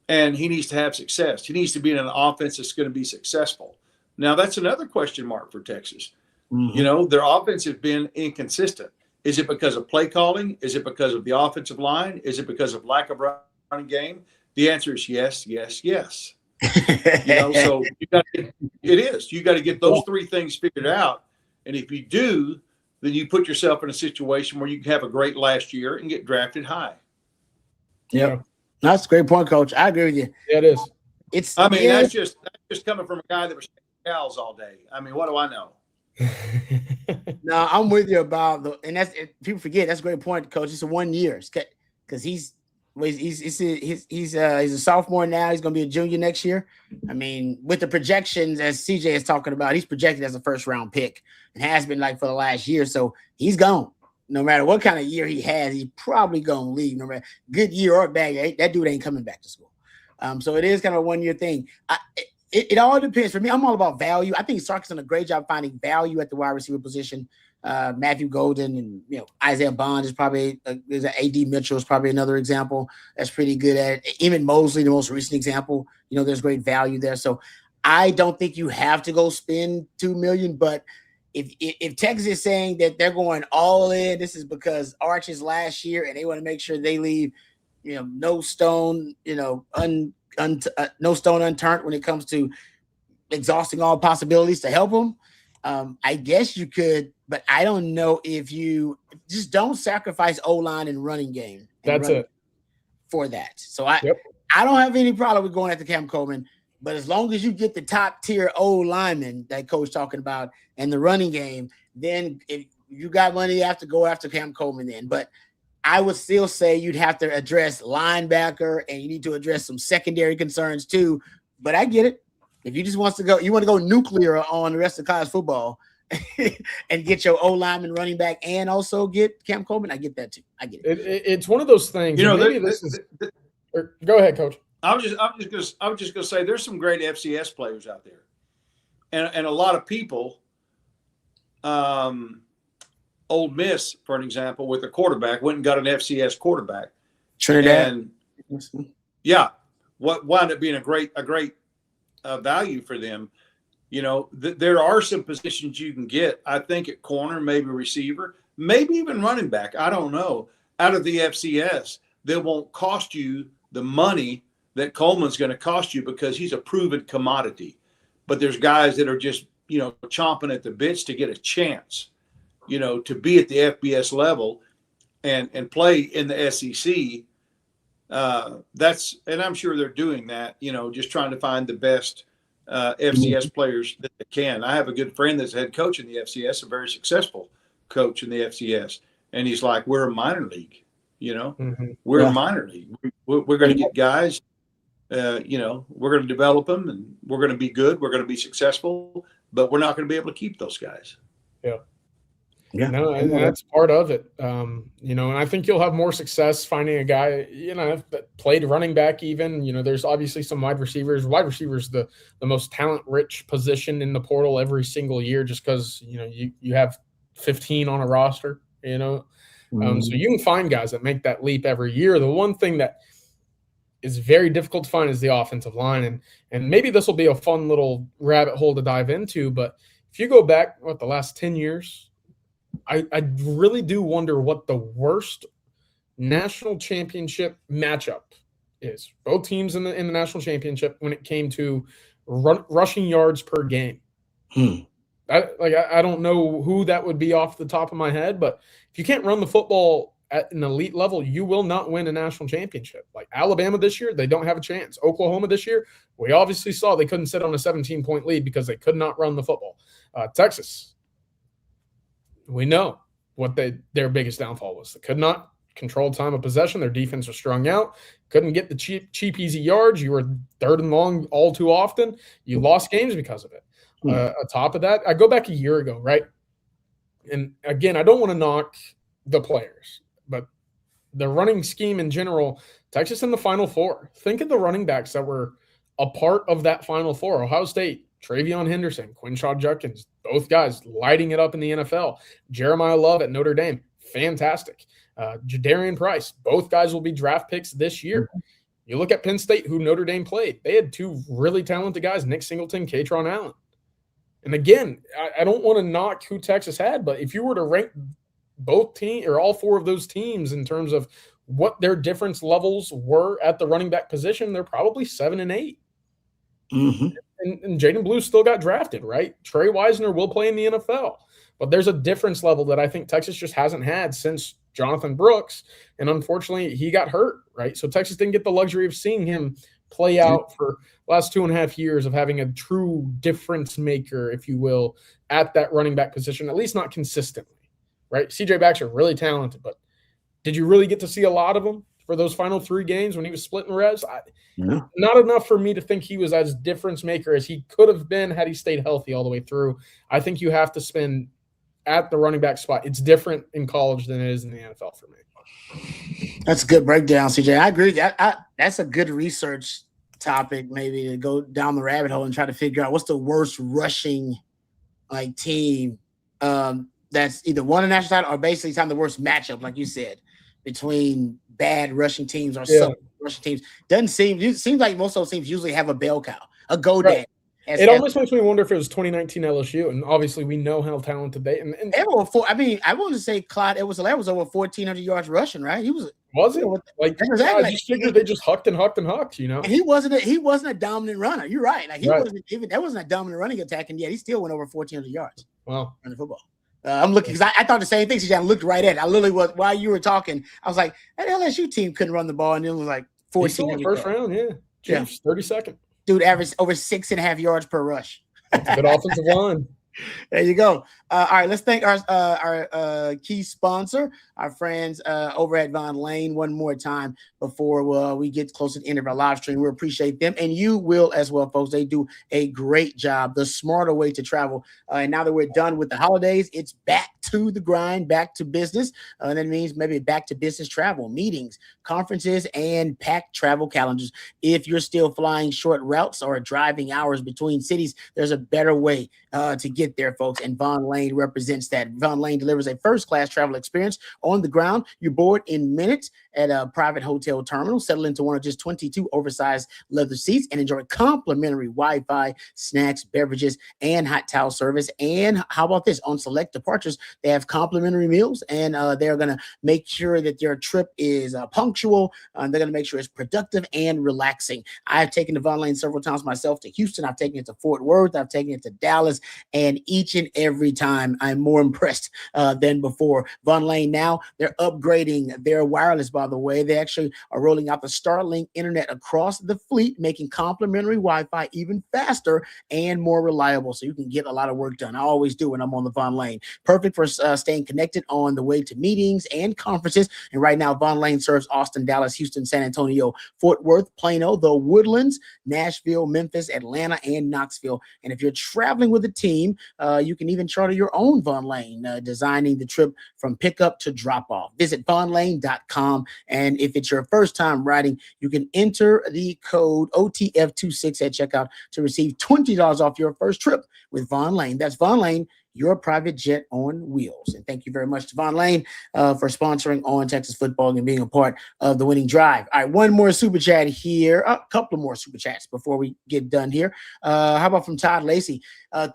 and he needs to have success. He needs to be in an offense that's going to be successful. Now, that's another question mark for Texas. Their offense has been inconsistent. Is it because of play calling? Is it because of the offensive line? Is it because of lack of running game? The answer is yes, yes, yes. So you got to get those 3 things figured out. And if you do, then you put yourself in a situation where you can have a great last year and get drafted high. Yeah. That's a great point, Coach. I agree with you. Yeah, it is. That's just coming from a guy that was cows all day. I mean, what do I know? No, I'm with you about and that's people forget that's a great point, Coach. It's a 1 year because he's a sophomore now. He's going to be a junior next year. I mean, with the projections as CJ is talking about, he's projected as a first-round pick and has been like for the last year. So he's gone. No matter what kind of year he has, he's probably going to leave. No matter good year or bad year, that dude ain't coming back to school. So it is kind of a 1 year thing. It all depends. For me, I'm all about value. I think Sarkisian done a great job finding value at the wide receiver position. Matthew Golden and Isaiah Bond is probably there's an AD Mitchell is probably another example that's pretty good at it. Even Mosley, the most recent example, there's great value there. So I don't think you have to go spend $2 million, but if Texas is saying that they're going all in, this is because Arch's last year and they want to make sure they leave, no stone, no stone unturned when it comes to exhausting all possibilities to help them. I guess you could, but I don't know if you just don't sacrifice O-line and running game. That's it for that. So I don't have any problem with going after Cam Coleman, but as long as you get the top tier O lineman that Coach talking about and the running game, then if you got money, you have to go after Cam Coleman then. But I would still say you'd have to address linebacker and you need to address some secondary concerns too. But I get it. If you just want to go nuclear on the rest of college football and get your O lineman running back and also get Cam Coleman, I get that too. I get it. It's one of those things. Go ahead, Coach. I was just gonna say there's some great FCS players out there, and a lot of people. Ole Miss, for an example, with a quarterback, went and got an FCS quarterback. Trinidad. And what wound up being a great value for them. There are some positions you can get, I think, at corner, maybe receiver, maybe even running back. I don't know. Out of the FCS, that won't cost you the money that Coleman's going to cost you because he's a proven commodity. But there's guys that are just, chomping at the bits to get a chance, to be at the FBS level and play in the SEC. and I'm sure they're doing that, just trying to find the best FCS players that they can. I have a good friend that's a head coach in the FCS, a very successful coach in the FCS. And he's like, we're a minor league, we're a minor league. We're going to get guys, we're going to develop them and we're going to be good. We're going to be successful, but we're not going to be able to keep those guys. Yeah. Yeah. No, and that's part of it. And I think you'll have more success finding a guy, that played running back even. There's obviously some wide receivers. Wide receivers the most talent-rich position in the portal every single year just because, you have 15 on a roster, So you can find guys that make that leap every year. The one thing that is very difficult to find is the offensive line. And maybe this will be a fun little rabbit hole to dive into, but if you go back, the last 10 years, I really do wonder what the worst national championship matchup is. Both teams in the national championship when it came to rushing yards per game. I don't know who that would be off the top of my head, but if you can't run the football at an elite level, you will not win a national championship. Like Alabama this year, they don't have a chance. Oklahoma this year, we obviously saw they couldn't sit on a 17-point lead because they could not run the football. Texas, we know what their biggest downfall was. They could not control time of possession. Their defense was strung out. Couldn't get the cheap, easy yards. You were third and long all too often. You lost games because of it. On top of that, I go back a year ago, right? And again, I don't want to knock the players, but the running scheme in general, Texas in the Final Four. Think of the running backs that were a part of that Final Four. Ohio State, Travion Henderson, Quinshon Judkins, both guys lighting it up in the NFL. Jeremiah Love at Notre Dame, fantastic. Jadarian Price, both guys will be draft picks this year. You look at Penn State, who Notre Dame played. They had two really talented guys, Nick Singleton, Katron Allen. And again, I don't want to knock who Texas had, but if you were to rank both teams or all four of those teams in terms of what their difference levels were at the running back position, they're probably 7 and 8. And Jaden Blue still got drafted, right? Trey Wisner will play in the NFL. But there's a difference level that I think Texas just hasn't had since Jonathan Brooks. And unfortunately, he got hurt, right? So Texas didn't get the luxury of seeing him play out for the last 2.5 years of having a true difference maker, if you will, at that running back position, at least not consistently, right? CJ Baxter, really talented, but did you really get to see a lot of him for those final 3 games when he was splitting reps? Not enough for me to think he was as difference maker as he could have been had he stayed healthy all the way through. I think you have to spend at the running back spot. It's different in college than it is in the NFL for me. That's a good breakdown, CJ. I agree. That's a good research topic, maybe to go down the rabbit hole and try to figure out what's the worst rushing team that's either won a national title or basically the worst matchup, like you said, between bad rushing teams or some rushing teams. It seems like most of those teams usually have a bell cow, a go dad. It almost makes me wonder if it was 2019 LSU, and obviously we know how talented they and they were. I want to say Clyde Edwards-Helaire was over 1,400 yards rushing, right? He was it? Like exactly. I just figured they just hucked and hucked and hucked, And he wasn't a dominant runner. You're right. Like that wasn't a dominant running attack, and yet he still went over 1,400 yards. Wow, running football. I'm looking because I thought the same thing. I looked right at it. I literally was while you were talking. I was like, that LSU team couldn't run the ball, and it was like 14 first round, Chiefs, 32nd. Dude averaged over 6.5 yards per rush. That's a good offensive line. There you go. All right, let's thank our key sponsor, our friends over at Von Lane, one more time before we get close to the end of our live stream. We appreciate them, and you will as well, folks. They do a great job. The smarter way to travel. And now that we're done with the holidays, it's back to the grind, back to business. And that means maybe back to business travel, meetings, conferences, and packed travel calendars. If you're still flying short routes or driving hours between cities, there's a better way to get there, folks. And Von Lane represents that. Von Lane delivers a first-class travel experience on the ground. You board in minutes at a private hotel terminal, settle into one of just 22 oversized leather seats, and enjoy complimentary Wi-Fi, snacks, beverages, and hot towel service. And how about this? On select departures, they have complimentary meals, and they're going to make sure that your trip is punctual punctual. They're going to make sure it's productive and relaxing. I've taken the Von Lane several times myself to Houston. I've taken it to Fort Worth. I've taken it to Dallas. And each and every time, I'm more impressed than before. Von Lane now, they're upgrading their wireless, by the way. They actually are rolling out the Starlink internet across the fleet, making complimentary Wi-Fi even faster and more reliable, so you can get a lot of work done. I always do when I'm on the Von Lane. Perfect for staying connected on the way to meetings and conferences. And right now, Von Lane serves Austin, Dallas, Houston, San Antonio, Fort Worth, Plano, the Woodlands, Nashville, Memphis, Atlanta, and Knoxville. And if you're traveling with a team, you can even charter your own Von Lane, designing the trip from pickup to drop off. Visit vonlane.com. And if it's your first time riding, you can enter the code OTF26 at checkout to receive $20 off your first trip with Von Lane. That's Von Lane, your private jet on wheels. And thank you very much to Von Lane for sponsoring On Texas Football and being a part of the winning drive. All right, one more super chat here. A couple more super chats before we get done here. How about from Todd Lacey?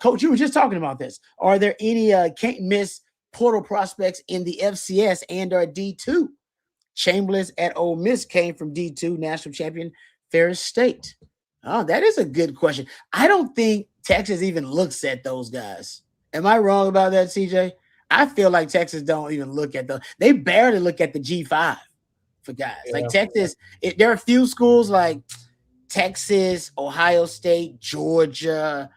Coach, you were just talking about this. Are there any can't miss portal prospects in the FCS and or D2? Chambliss at Ole Miss came from D2, national champion Ferris State. Oh, that is a good question. I don't think Texas even looks at those guys. Am I wrong about that, CJ? I feel like Texas don't even look at those. They barely look at the G5 for guys. Yeah. Like Texas, there are a few schools like Texas, Ohio State, Georgia,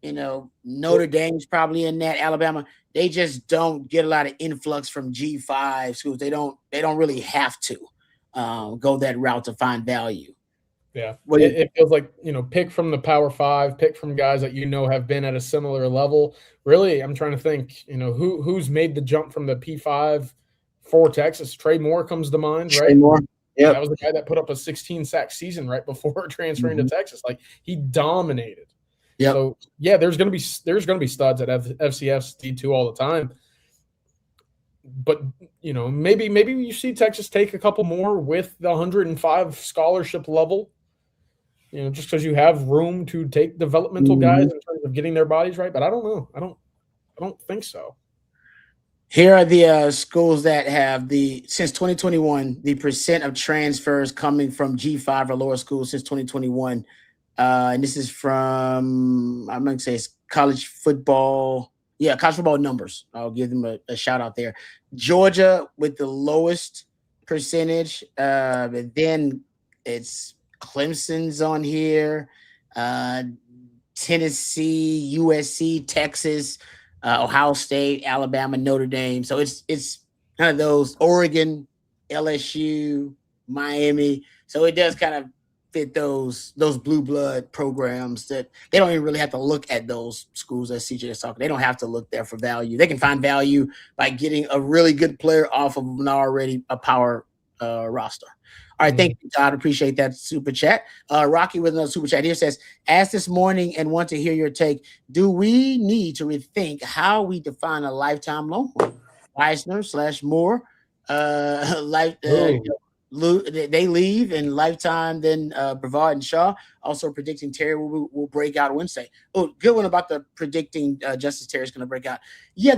Notre Dame's probably in that, Alabama. They just don't get a lot of influx from G5 schools. They don't really have to go that route to find value. Yeah, it feels like, pick from the Power 5, pick from guys that have been at a similar level. Really, I'm trying to think, who's made the jump from the P5 for Texas. Trey Moore comes to mind, right? Trey Moore, yeah, that was the guy that put up a 16-sack season right before transferring to Texas. Like, he dominated. Yeah. So yeah, there's gonna be studs at FCS D2 all the time. But maybe you see Texas take a couple more with the 105 scholarship level. Just because you have room to take developmental guys in terms of getting their bodies right. But I don't know. I don't think so. Here are the schools that have since 2021, the percent of transfers coming from G5 or lower schools since 2021. And this is from, I'm going to say it's college football. Yeah, college football numbers. I'll give them a shout out there. Georgia with the lowest percentage. And then it's Clemson's on here. Tennessee, USC, Texas, Ohio State, Alabama, Notre Dame. So it's kind of those, Oregon, LSU, Miami. So it does kind of fit those blue blood programs that they don't even really have to look at those schools as CJ is talking. They don't have to look there for value. They can find value by getting a really good player off of an already a power roster. All right, thank you, Todd. Appreciate that super chat. Rocky with another super chat here says, asked this morning and want to hear your take. Do we need to rethink how we define a lifetime Longhorn? Eisner/Moore, they leave in lifetime, then Brevard and Shaw also predicting Terry will break out Wednesday. Oh, good one about the predicting Justice Terry is going to break out. Yeah,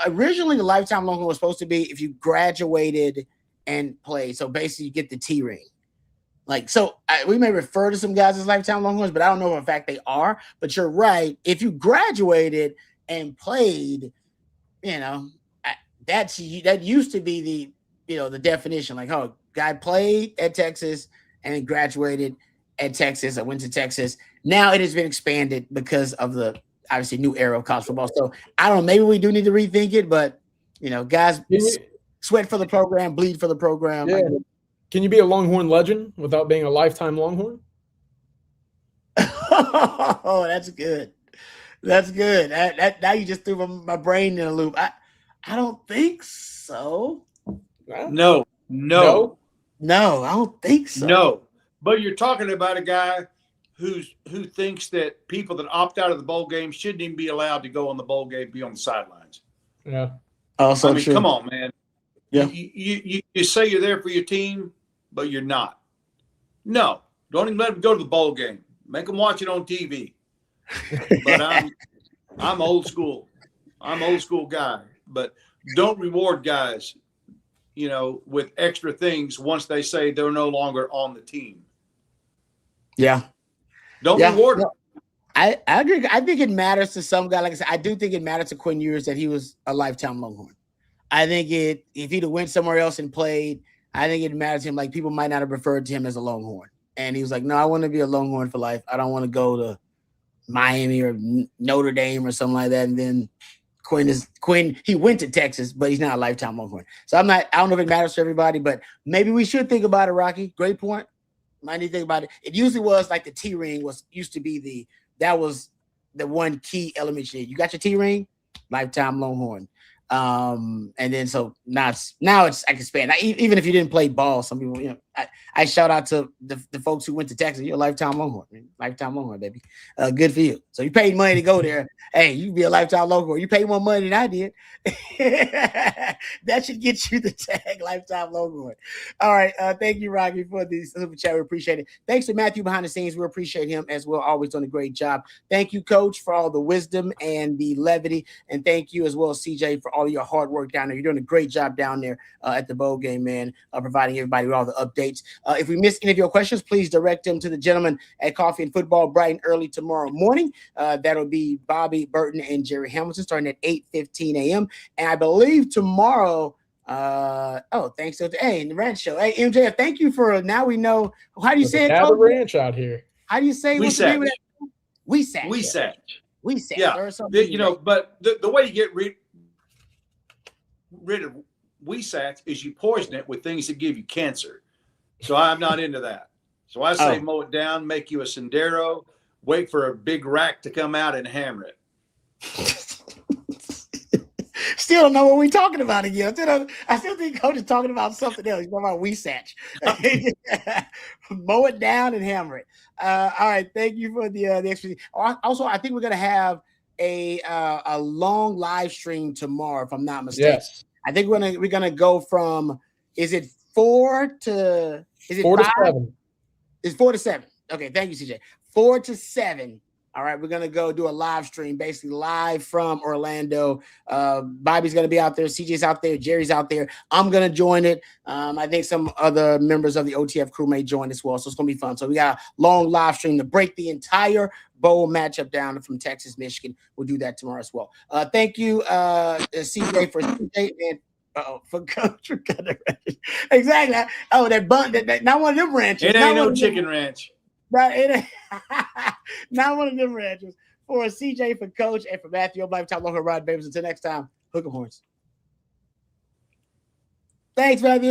originally the lifetime Longhorn was supposed to be if you graduated and played. So basically you get the T ring. We may refer to some guys as lifetime Longhorns, but I don't know for a fact they are. But you're right. If you graduated and played, that used to be the definition. Like, oh, guy played at Texas and graduated at Texas. I went to Texas. Now it has been expanded because of the obviously new era of college football. So I don't know. Maybe we do need to rethink it, but guys sweat for the program, bleed for the program. Yeah. Can you be a Longhorn legend without being a lifetime Longhorn? Oh, that's good. That's good. That now you just threw my brain in a loop. I don't think so. No, I don't think so. No, but you're talking about a guy who thinks that people that opt out of the bowl game shouldn't even be allowed to go on the bowl game, be on the sidelines. Yeah. Also, come on, man. Yeah. You say you're there for your team, but you're not. No, don't even let them go to the bowl game. Make them watch it on TV. But I'm old school. I'm old school guy. But don't reward guys with extra things once they say they're no longer on the team. Yeah. Don't reward them. I agree. I think it matters to some guy. Like I said, I do think it matters to Quinn Ewers that he was a lifetime Longhorn. I think if he'd have went somewhere else and played, I think it matters to him. Like people might not have referred to him as a Longhorn. And he was like, no, I want to be a Longhorn for life. I don't want to go to Miami or Notre Dame or something like that. And then Quinn, he went to Texas, but he's not a lifetime Longhorn. So I don't know if it matters to everybody, but maybe we should think about it, Rocky. Great point. Might need to think about it. It usually was like the T ring used to be that was the one key element you need. You got your T ring, lifetime Longhorn. And then so now it's I can expand. Even if you didn't play ball, some people, I shout out to the folks who went to Texas. You're a lifetime Longhorn, man. Lifetime Longhorn, baby. Good for you. So you paid money to go there. Hey, you be a lifetime Longhorn. You paid more money than I did. That should get you the tag lifetime Longhorn. All right. Thank you, Rocky, for the super chat. We appreciate it. Thanks to Matthew behind the scenes. We appreciate him as well. Always doing a great job. Thank you, Coach, for all the wisdom and the levity. And thank you as well, CJ, for all of your hard work down there. You're doing a great job down there at the bowl game, man, providing everybody with all the updates. If we missed any of your questions, please direct them to the gentleman at Coffee and Football bright and early tomorrow morning. That'll be Bobby Burton and Jerry Hamilton starting at 8:15 a.m. And I believe tomorrow, thanks to the Ranch Show. Hey, MJF, thank you for now we know. How do you say it? Have a ranch out here. How do you say what's the name of that? Weesatch. Yeah. But the way you get rid of Weesatch is you poison it with things that give you cancer. So I'm not into that. So I say mow it down, make you a Sendero, wait for a big rack to come out and hammer it. Still don't know what we're talking about again. I still think Coach is talking about something else. He's talking about Weesatch. Mow it down and hammer it. All right. Thank you for the extra. Also, I think we're going to have a long live stream tomorrow, if I'm not mistaken. Yes. I think we're gonna go from, is it 4 to 7? It's 4 to 7. Okay, thank you, CJ. 4 to 7. All right, we're gonna go do a live stream, basically live from Orlando. Bobby's gonna be out there, CJ's out there, Jerry's out there. I'm gonna join it. I think some other members of the OTF crew may join as well, so it's gonna be fun. So we got a long live stream to break the entire bowl matchup down from Texas, Michigan. We'll do that tomorrow as well. Thank you, CJ, for CJ and for Coach. Exactly. Oh, that bun, that not one of them ranches. It ain't no chicken ranch. Not one of them ranches. For CJ, for Coach, and for Matthew, I'm lifetime Longhorn Rod Babies. Until next time, hook 'em horns. Thanks, Matthew.